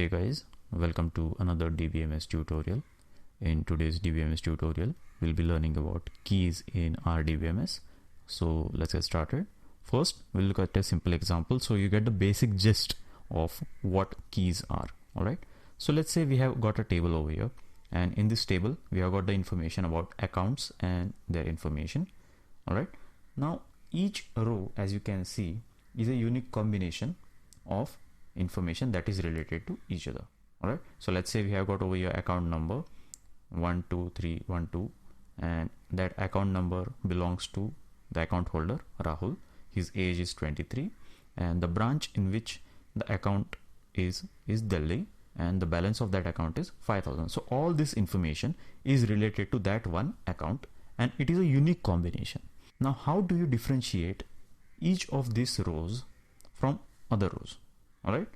Hey guys, welcome to another DBMS tutorial. In today's DBMS tutorial, we'll be learning about keys in RDBMS. So let's get started. First, we'll look at a simple example so you get the basic gist of what keys are. Alright, so let's say we have got a table over here, and in this table we have got the information about accounts and their information. Alright, now each row, as you can see, is a unique combination of information that is related to each other. All right, so let's say we have got over here account number 12312, and that account number belongs to the account holder Rahul. His age is 23, and the branch in which the account is Delhi, and the balance of that account is 5,000. So all this information is related to that one account, and it is a unique combination. Now how do you differentiate each of these rows from other rows? Alright,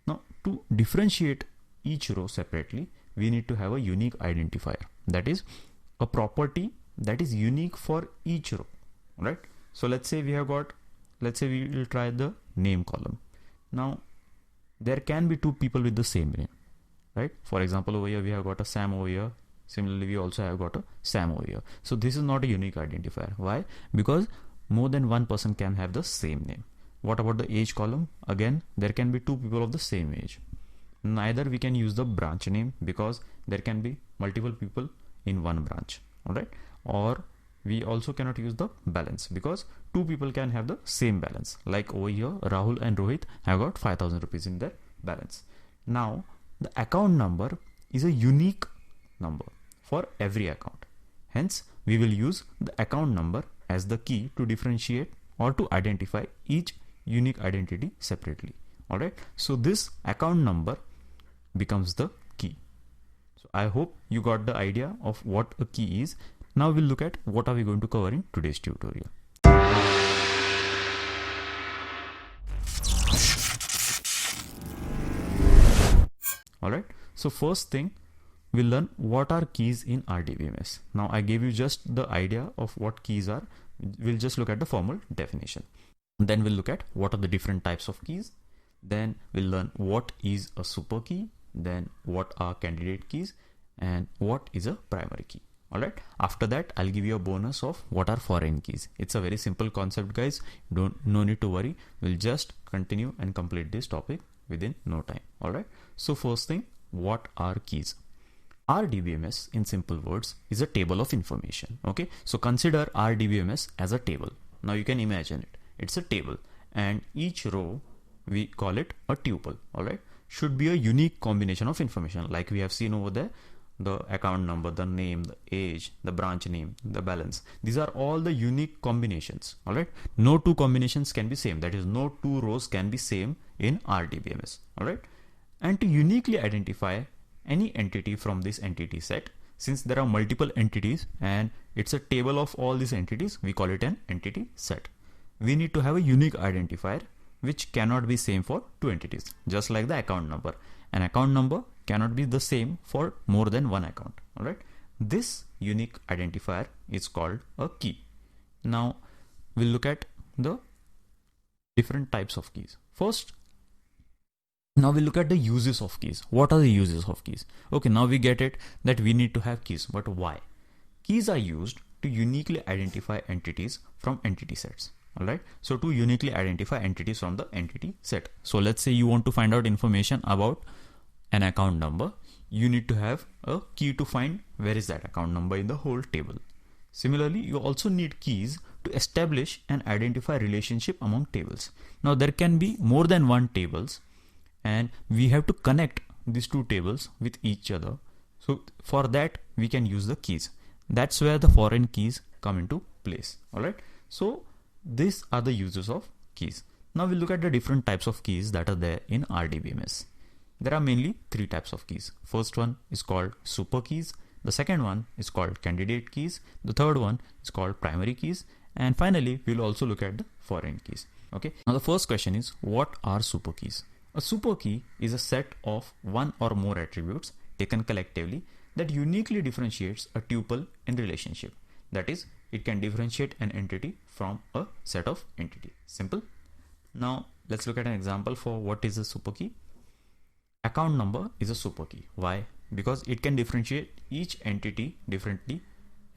now to differentiate each row separately, we need to have a unique identifier, that is a property that is unique for each row. Alright, so let's say we will try the name column. Now there can be two people with the same name, right? For example, over here we have got a Sam over here. Similarly, we also have got a Sam over here. So this is not a unique identifier. Why? Because more than one person can have the same name. What about the age column? Again, there can be two people of the same age. Neither we can use the branch name because there can be multiple people in one branch. Alright, or we also cannot use the balance because two people can have the same balance. Like over here, Rahul and Rohit have got 5,000 rupees in their balance. Now the account number is a unique number for every account. Hence, we will use the account number as the key to differentiate or to identify each unique identity separately. Alright, so this account number becomes the key. So I hope you got the idea of what a key is. Now we'll look at what are we going to cover in today's tutorial. Alright, so first thing, we'll learn what are keys in RDBMS. Now I gave you just the idea of what keys are. We'll just look at the formal definition. Then we'll look at what are the different types of keys. Then we'll learn what is a super key, then what are candidate keys, and what is a primary key. Alright, after that I'll give you a bonus of what are foreign keys. It's a very simple concept, guys. No need to worry. We'll just continue and complete this topic within no time. Alright, so first thing, what are keys? RDBMS, in simple words, is a table of information. Okay, so consider RDBMS as a table. Now you can imagine it. It's a table, and each row, we call it a tuple. Alright, should be a unique combination of information, like we have seen over there. The account number, the name, the age, the branch name, the balance. These are all the unique combinations. Alright, no two combinations can be same. That is, no two rows can be same in RDBMS. Alright, and to uniquely identify any entity from this entity set, since there are multiple entities and it's a table of all these entities, we call it an entity set. We need to have a unique identifier which cannot be same for two entities, just like the account number. An account number cannot be the same for more than one account. Alright, this unique identifier is called a key. Now we'll look at the different types of keys. First, now we'll look at the uses of keys. What are the uses of keys? Okay, now we get it that we need to have keys, but why? Keys are used to uniquely identify entities from entity sets. Alright, so to uniquely identify entities from the entity set. So let's say you want to find out information about an account number. You need to have a key to find where is that account number in the whole table. Similarly, you also need keys to establish and identify relationship among tables. Now there can be more than one tables, and we have to connect these two tables with each other. So for that we can use the keys. That's where the foreign keys come into place. Alright, so these are the uses of keys. Now we'll look at the different types of keys that are there in RDBMS. There are mainly three types of keys. First one is called super keys. The second one is called candidate keys. The third one is called primary keys. And finally, we'll also look at the foreign keys. Okay. Now the first question is, what are super keys? A super key is a set of one or more attributes taken collectively that uniquely differentiates a tuple in relationship. That is, it can differentiate an entity from a set of entities. Simple. Now let's look at an example for what is a super key. account number is a super key. Why? Because it can differentiate each entity differently,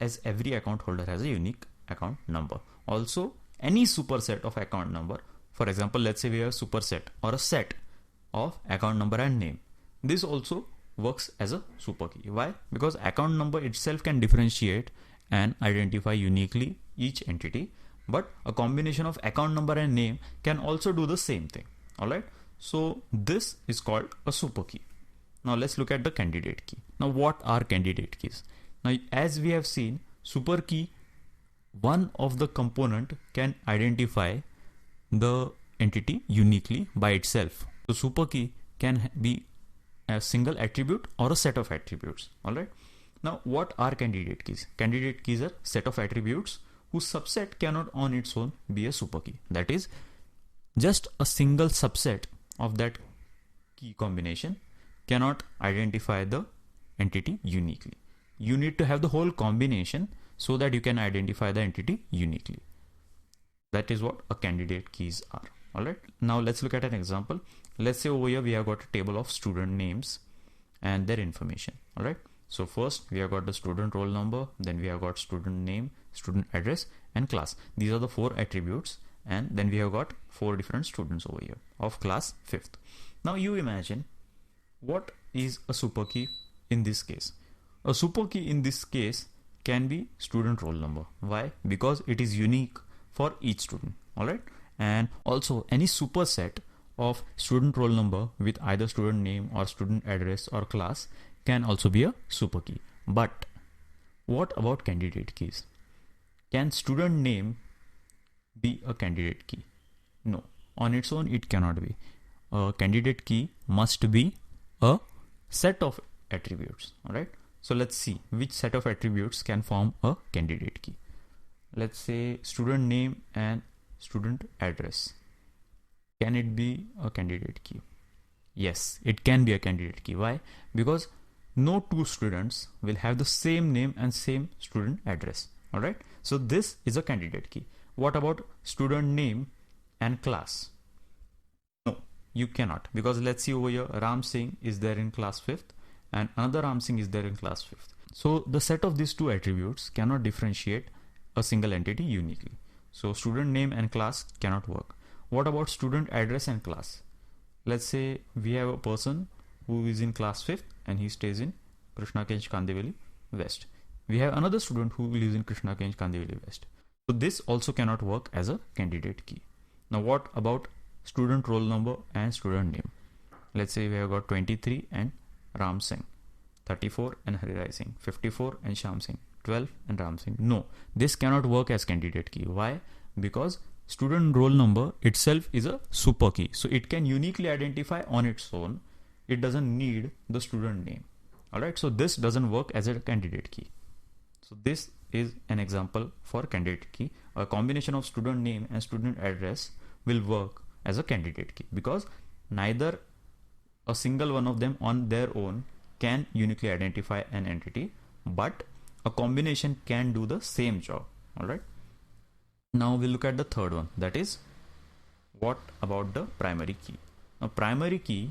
as every account holder has a unique account number. Also, any superset of account number, for example, let's say we have a superset or a set of account number and name. This also works as a super key. Why? Because account number itself can differentiate and identify uniquely each entity, but a combination of account number and name can also do the same thing. All right. So this is called a super key. Now let's look at the candidate key. Now what are candidate keys? Now as we have seen, super key, one of the component can identify the entity uniquely by itself. So super key can be a single attribute or a set of attributes. All right. Now what are candidate keys? Candidate keys are set of attributes whose subset cannot on its own be a super key. That is, just a single subset of that key combination cannot identify the entity uniquely. You need to have the whole combination so that you can identify the entity uniquely. That is what a candidate keys are. All right. Now let's look at an example. Let's say over here we have got a table of student names and their information. All right. So first we have got the student roll number, then we have got student name, student address, and class. These are the 4 attributes, and then we have got 4 different students over here of class 5th. Now you imagine, what is a super key in this case? A super key in this case can be student roll number. Why? Because it is unique for each student. All right. And also any superset of student roll number with either student name or student address or class can also be a super key. But what about candidate keys? Can student name be a candidate key? No, on its own it cannot be. A candidate key must be a set of attributes. All right. So let's see which set of attributes can form a candidate key. Let's say student name and student address. Can it be a candidate key? Yes, it can be a candidate key. Why? Because no 2 students will have the same name and same student address. All right. So this is a candidate key. What about student name and class? No, you cannot, because let's see over here, Ram Singh is there in class 5th and another Ram Singh is there in class 5th. So the set of these 2 attributes cannot differentiate a single entity uniquely. So student name and class cannot work. What about student address and class? Let's say we have a person who is in class 5th and he stays in Krishnaganj Kandivali West. We have another student who lives in Krishnaganj Kandivali West. So this also cannot work as a candidate key. Now what about student roll number and student name? Let's say we have got 23 and Ram Singh, 34 and Harirai Singh, 54 and Sham Singh, 12 and Ram Singh. No, this cannot work as candidate key. Why? Because student roll number itself is a super key. So it can uniquely identify on its own. It doesn't need the student name. All right. So this doesn't work as a candidate key. So this is an example for candidate key. A combination of student name and student address will work as a candidate key, because neither a single one of them on their own can uniquely identify an entity, but a combination can do the same job. All right. Now we'll look at the third one, that is, what about the primary key? A primary key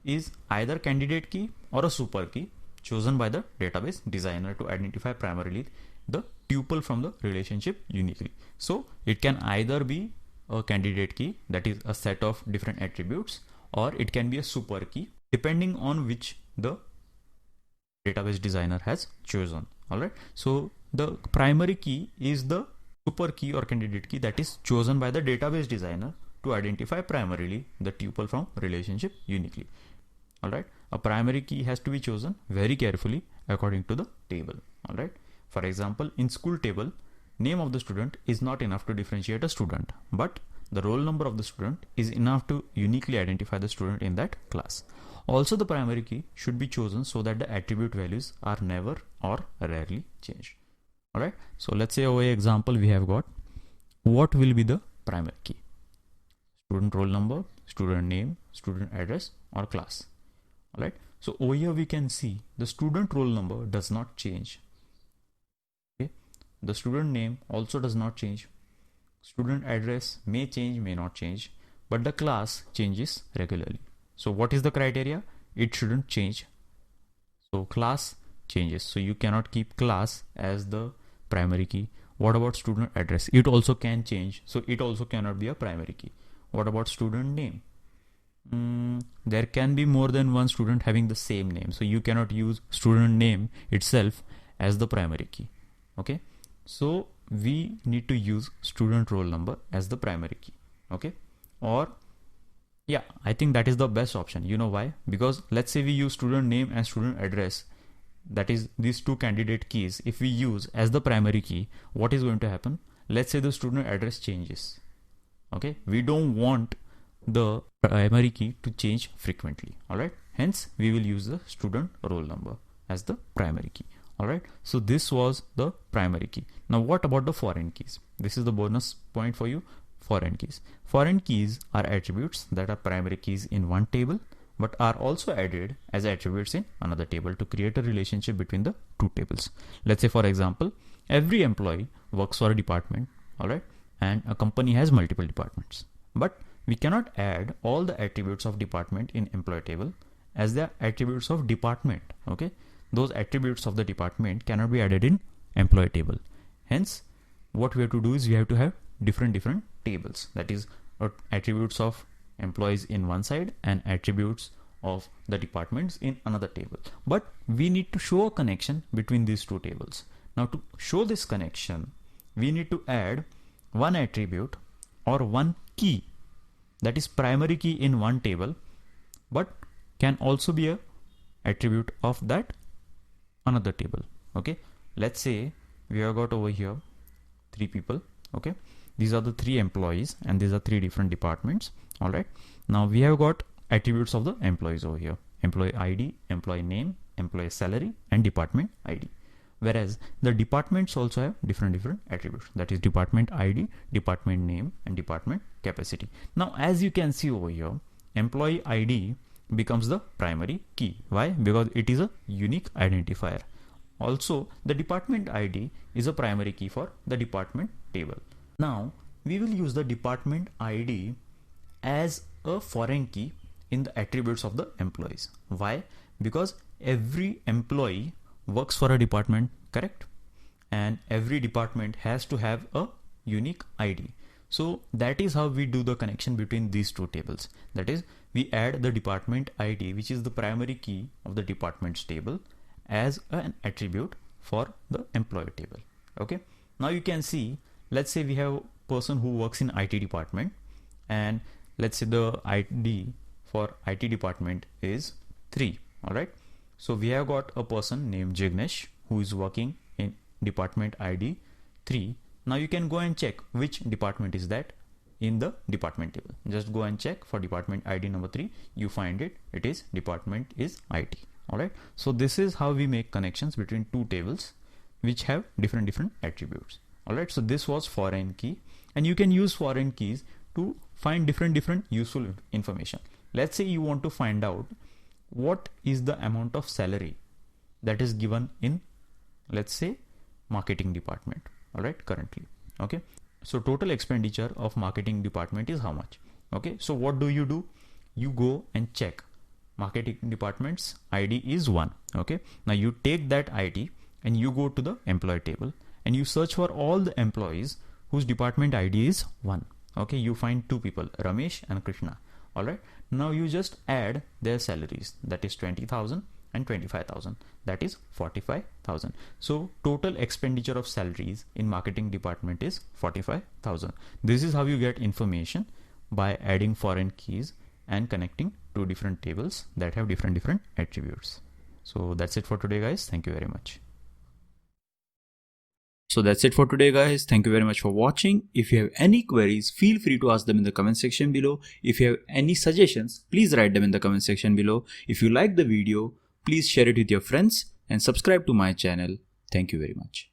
is either candidate key or a super key chosen by the database designer to identify primarily the tuple from the relationship uniquely. So it can either be a candidate key, that is a set of different attributes, or it can be a super key depending on which the database designer has chosen. All right. So the primary key is the super key or candidate key that is chosen by the database designer to identify primarily the tuple from relationship uniquely. All right. A primary key has to be chosen very carefully according to the table. All right. For example, in school table, name of the student is not enough to differentiate a student, but the roll number of the student is enough to uniquely identify the student in that class. Also, the primary key should be chosen so that the attribute values are never or rarely changed. All right. So let's say over example, we have got what will be the primary key: student roll number, student name, student address, or class. All right. So over here we can see the student roll number does not change. Okay. The student name also does not change. Student address may change, may not change, but the class changes regularly. So what is the criteria? it shouldn't change. So class changes. So you cannot keep class as the primary key. What about student address? It also can change. So it also cannot be a primary key. What about student name? There can be more than one student having the same name. So you cannot use student name itself as the primary key. Okay. So we need to use student roll number as the primary key. Okay. Or yeah, I think that is the best option. You know why? Because let's say we use student name and student address, that is these two candidate keys. If we use as the primary key, what is going to happen? Let's say the student address changes. Okay, we don't want the primary key to change frequently. All right, hence we will use the student roll number as the primary key. All right, so this was the primary key. Now what about the foreign keys? This is the bonus point for you. Foreign keys. Foreign keys are attributes that are primary keys in one table but are also added as attributes in another table to create a relationship between the two tables. Let's say, for example, every employee works for a department, all right, and a company has multiple departments. But we cannot add all the attributes of department in employee table as they are attributes of department. Okay, those attributes of the department cannot be added in employee table. Hence, what we have to do is we have to have different tables, that is attributes of employees in one side and attributes of the departments in another table. But we need to show a connection between these two tables. Now to show this connection, we need to add one attribute or one key that is primary key in one table but can also be a attribute of that another table. Okay, let's say we have got over here 3 people. Okay, these are the 3 employees and these are 3 different departments. All right, now we have got attributes of the employees over here: employee ID, employee name, employee salary, and department ID. Whereas the departments also have different attributes, that is department ID, department name, and department capacity. Now as you can see over here, employee ID becomes the primary key. Why? Because it is a unique identifier. Also the department ID is a primary key for the department table. Now we will use the department ID as a foreign key in the attributes of the employees. Why? Because every employee works for a department, correct? And every department has to have a unique ID. So that is how we do the connection between these two tables. That is, we add the department ID, which is the primary key of the departments table, as an attribute for the employee table. Okay, now you can see, let's say we have a person who works in IT department, and let's say the ID for IT department is 3. All right, so we have got a person named Jignesh who is working in department ID 3. Now you can go and check which department is that in the department table. Just go and check for department ID number 3. You find it is department is IT. All right, so this is how we make connections between two tables which have different attributes. All right, so this was foreign key, and you can use foreign keys to find different useful information. Let's say you want to find out what is the amount of salary that is given in, let's say, marketing department. All right, currently. Okay, so total expenditure of marketing department is how much? Okay, so what do? You go and check marketing department's ID is 1. Okay, now you take that ID and you go to the employee table and you search for all the employees whose department ID is 1. Okay, you find 2 people, Ramesh and Krishna. All right, now you just add their salaries, that is 20,000 and 25,000, that is 45,000. So total expenditure of salaries in marketing department is 45,000. This is how you get information by adding foreign keys and connecting two different tables that have different attributes. So that's it for today, guys. Thank you very much. So that's it for today, guys. Thank you very much for watching. If you have any queries, feel free to ask them in the comment section below. If you have any suggestions, please write them in the comment section below. If you like the video, please share it with your friends and subscribe to my channel. Thank you very much.